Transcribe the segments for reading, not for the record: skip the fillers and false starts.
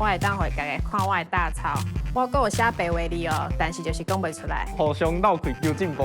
我会当回家己看我的大抄。我阁有写白话字哦，但是就是讲袂出来。互相闹开求进步。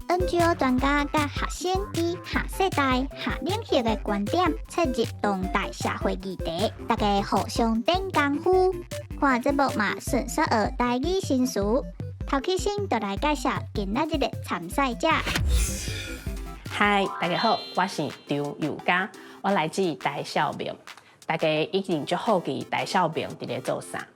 NGO 专家甲学生以下世代、下领域的观点，切入当代社会议题，大家互相顶功夫。看节目嘛，顺续学台语新词。头起先就来介绍今仔日的参赛者。嗨，大家好，我是张佑嘉，我来自台小明。大家一定足好奇台小明伫咧做啥？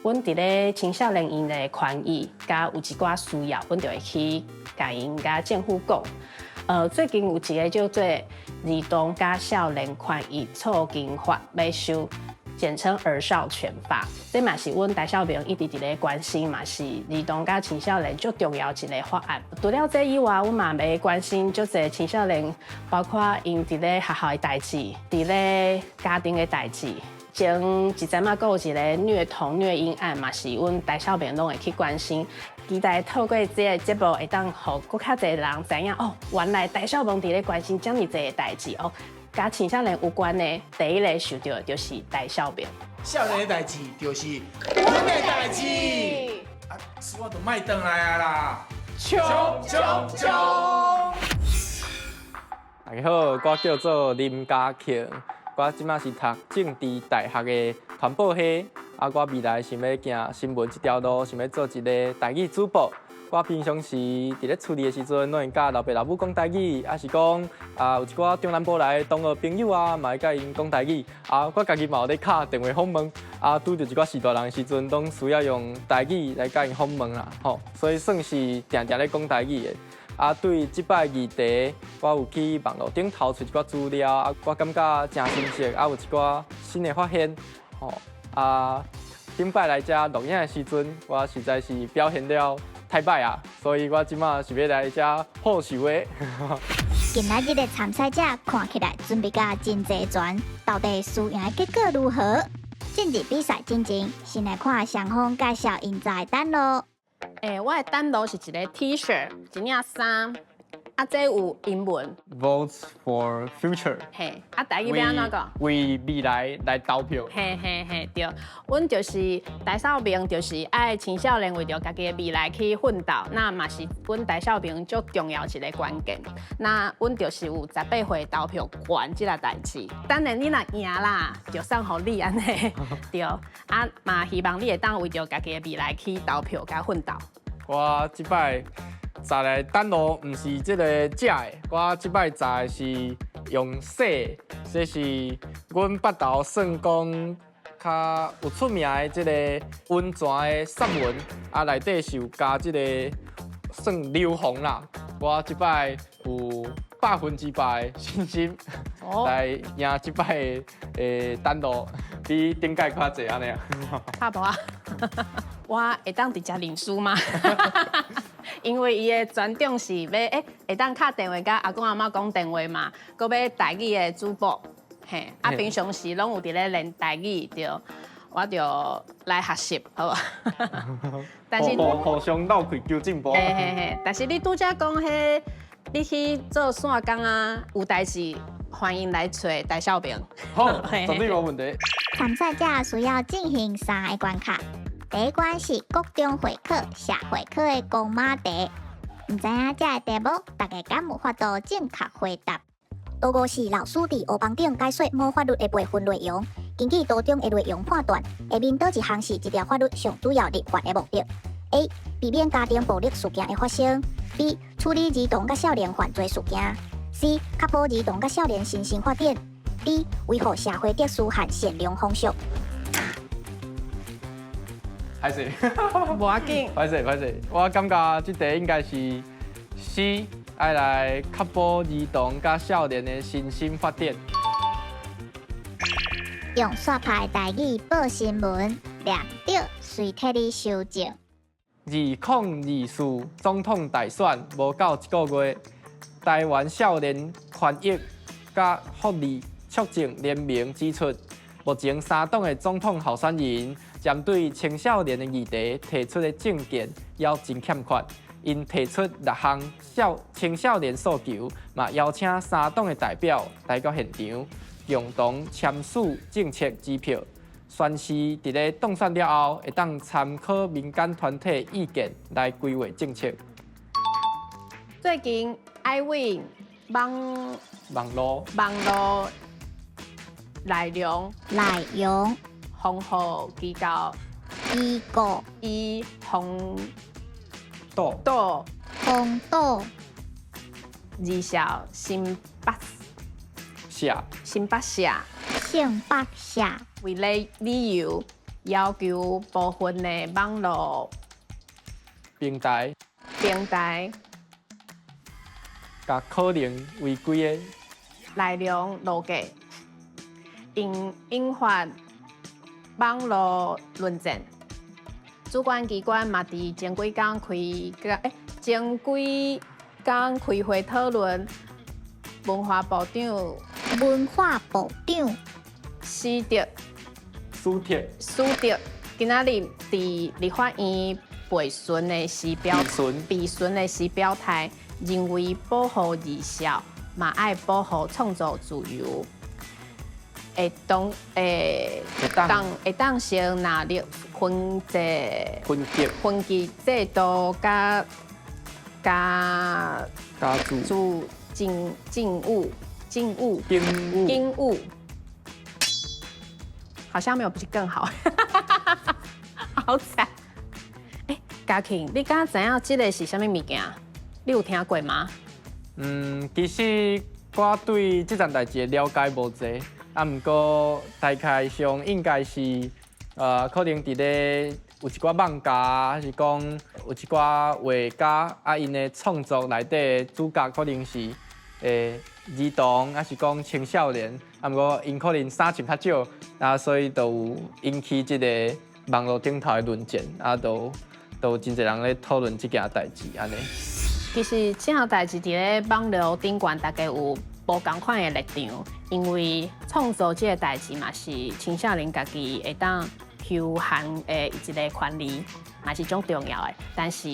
阮伫咧青少年因的权益，甲有一寡需要，阮就会去甲因甲政府讲。最近有一个叫做儿童甲少年权益促进法要修，简称儿少权法。这嘛是阮台小明一直伫咧关心，嘛是儿童甲青少年最重要一个法案。除了这以外，阮嘛要关心足侪青少年，包括因伫咧学校的代志，伫咧家庭的代志。前一阵嘛，阁有一个虐童虐婴案嘛，是阮台小明拢会去关心。期待透过这个节目，会当互更较侪人知影哦，原来台小明伫咧关心这么侪个代志哦，甲青少年有关的第一个受到的就是台小明。少年的代志就是阮的代志，啊，我都卖转来啊啦！冲！大家好，我叫做林家庆，我即马是读政治大学的传播系，啊，我未来想要行新闻这条路，想要做一个台语主播。我平常时伫咧处理的时阵，拢会甲老爸老母讲台语，啊是讲有一寡中南部来的同学朋友啊，嘛会甲因讲台语。我家己嘛有咧敲电话访问，拄着一寡时大人的时阵，拢需要用台语来甲因访问啦，吼，所以算是定定咧讲台语的。对即摆议题，我有去网络顶头找一寡资料，我感觉真新鲜，有一寡新的发现，顶摆来遮录影的时阵，我实在是表现了太歹啊，所以我即马是要来遮报仇的。今仔日的参赛者看起来准备甲真齐全，到底输赢的结果如何？进入比赛之前，先来看双方介绍因在单咯。我的单路是一个 T 恤，一领衫，这有英文。Votes for future。嘿，台语要安怎讲？为未来来投票。嘿，对，阮就是台小明，就是爱青少年为着家己的未来去奋斗，那嘛是阮台小明最重要一个关键。那阮就是有18岁投票权这个代志。当然你若赢啦，就送互你安尼，对。嘛希望你会当为着家己的未来去投票甲奋斗。我即摆摘来单路，毋是即个假的，我即摆摘的是用洗，这是阮北投算讲较有出名的即个温泉的散文，内底是有加即个算硫磺啦。我即摆有100%的信心来赢即摆的单路，比顶届较济安尼啊。差不多啊。我会当直接认输吗？因为伊的专长是要会当敲电话甲阿公阿妈讲电话嘛，搁要台语的主播，嘿，平常时拢有伫咧练台语，对，我就来学习，好无？但是互相闹开求进步。嘿，但是你拄则讲迄，你去做线工啊，有代志欢迎来找台小明。好，绝对无问题。参赛者需要进行3个关卡。第一关是国中会考、社会科的公马题，唔知影这个题目大家敢有法度正确回答？多五是老师伫黑板顶解说某法律的备份内容，根据图中的内容判断，下面倒一项是这条法律上主要立法的目的 ：A. 避免家庭暴力事件的发生 ；B. 处理儿童甲少年犯罪事件 ；C. 确保儿童甲少年身心发展 ；D. 维护社会秩序和善良风俗。歹势，无要紧。歹势，我感觉这题应该是 C， 爱来确保儿童甲少年的身心发展。用刷牌台语报新闻，念对随替你修正。2024总统大选无到1个月，台湾少年权益甲福利促进联盟指出，目前3党的总统候选人针对青少年的议题提出的证件要真欠缺，因提出6项青少年诉求，嘛邀请3党的代表来到现场，共同签署政策支票，宣示伫咧当选了后，会当参考民间团体意见来规划政策。最近爱问网络内容丰富机构以红岛二校新北社为理由，要求部分的网络平台甲可能违规的内容落架，引发网络论战。主管机关嘛，伫前几天开会讨论。文化部长史德今仔日伫立法院备询的时表态，认为保护二校嘛爱保护创作自由，会当先纳入分级制度加警务，好像没有比更好，好惨。嘉庆，你敢知影这个是啥物物件？你有听过吗？其实我对这件代志了解无济，不过大概上应该是可能伫咧有一寡网家，还是讲有一寡画家因的创作内底主角可能是儿童，还是讲青少年，不过因可能衫穿较少，所以就有引起这个网络顶头的论战，都真侪人咧讨论这件代志安尼。其实这项代志伫咧网络顶悬，大家有无同款的立场，因为创作这个代志嘛是青少年家己会当休闲的一个权利，嘛是种重要的。但是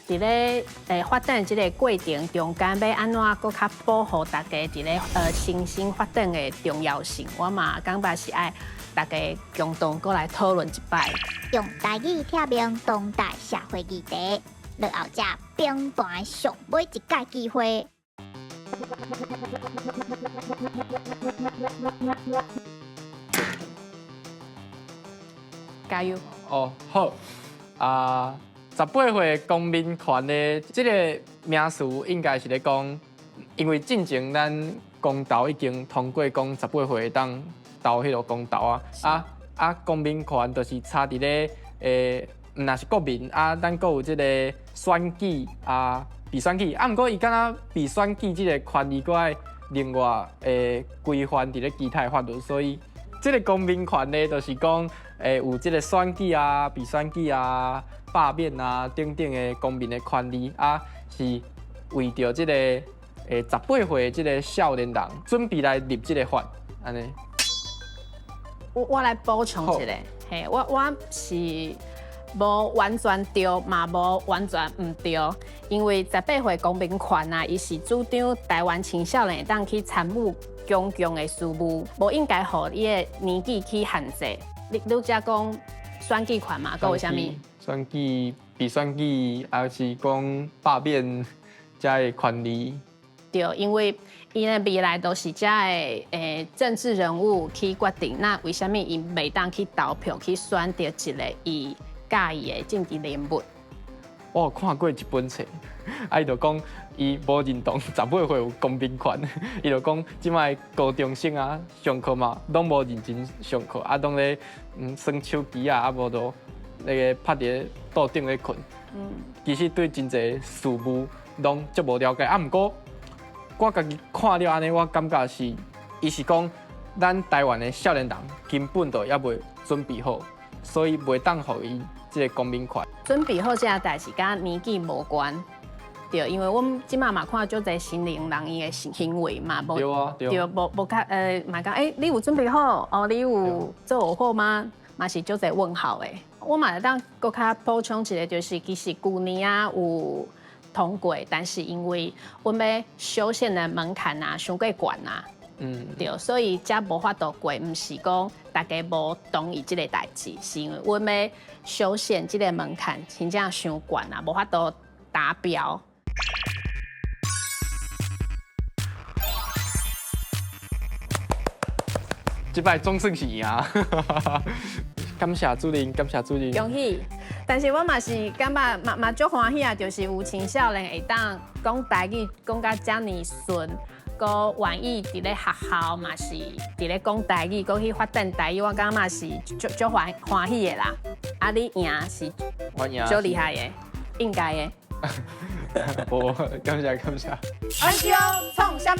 伫咧发展这个过程中间，要安怎搁较保护大家伫咧身心发展的重要性，我嘛感觉是爱大家共同过来讨论一摆。用台语贴明当代社会议题，落后者平盘上每一届机会。加油！好18岁公民权的这个名词，应该是咧讲，因为进前咱公投已经通过，讲18岁当投迄个公投公民权就是差伫咧毋若是国民咱阁有即个选举被选举毋过伊敢若被选举即个权利，阁爱另外规范伫咧其他法律，所以即个公民权呢，就是讲有即个选举被选举罢免等等的公民的权利是为着即个18岁即个少年人准备来立即个法安尼。我来补充一下，嘿，我是无完全对，嘛无完全唔对，因为18岁公民权伊是主张台湾青少年当去参与公共的事务，无应该互伊的年纪去限制。你只讲选举权嘛，佮有啥物？选举、被选举，还是讲罢免这个权利？对，因为伊的未来都是这个政治人物去决定，那为什么伊袂当去投票去选择一个伊介意的政治人物？我有看过一本册，伊就讲伊无认同18岁有公民权，伊就讲即摆高中生上课嘛，拢无认真上课，拢咧耍手机无就那个趴伫桌顶咧困。其实对真侪事务拢足无了解。毋过我家己看了安尼，我感觉是，伊是讲咱台湾的少年人根本就还未准备好，所以袂当互伊即个公民权。准备好这个代志，甲年纪无关。对，因为我们即马嘛看足侪新龄人伊的行为嘛，无对，无较嘛讲你有准备好？你有做好吗？嘛是足侪问号的。我嘛当搁较补充一个，就是其实旧年啊有通过，但是因为阮要修宪的门槛啊，伤过悬啊。对，所以才无法度过，毋是讲大家无同意即个代志，是因为阮要修宪即个门槛真正伤悬啊，无法度达标。即摆总算是赢啊！感谢主任，感谢主任。恭喜！但是我嘛是感觉嘛足欢喜啊，就是有青少年会当讲台语讲甲遮尔顺，佮愿意伫咧学校嘛是伫咧讲台语，佮去发展台语，我感觉嘛是足欢喜的啦。啊，你赢是足厉害的，应该的。我感谢感谢。安兄创啥物？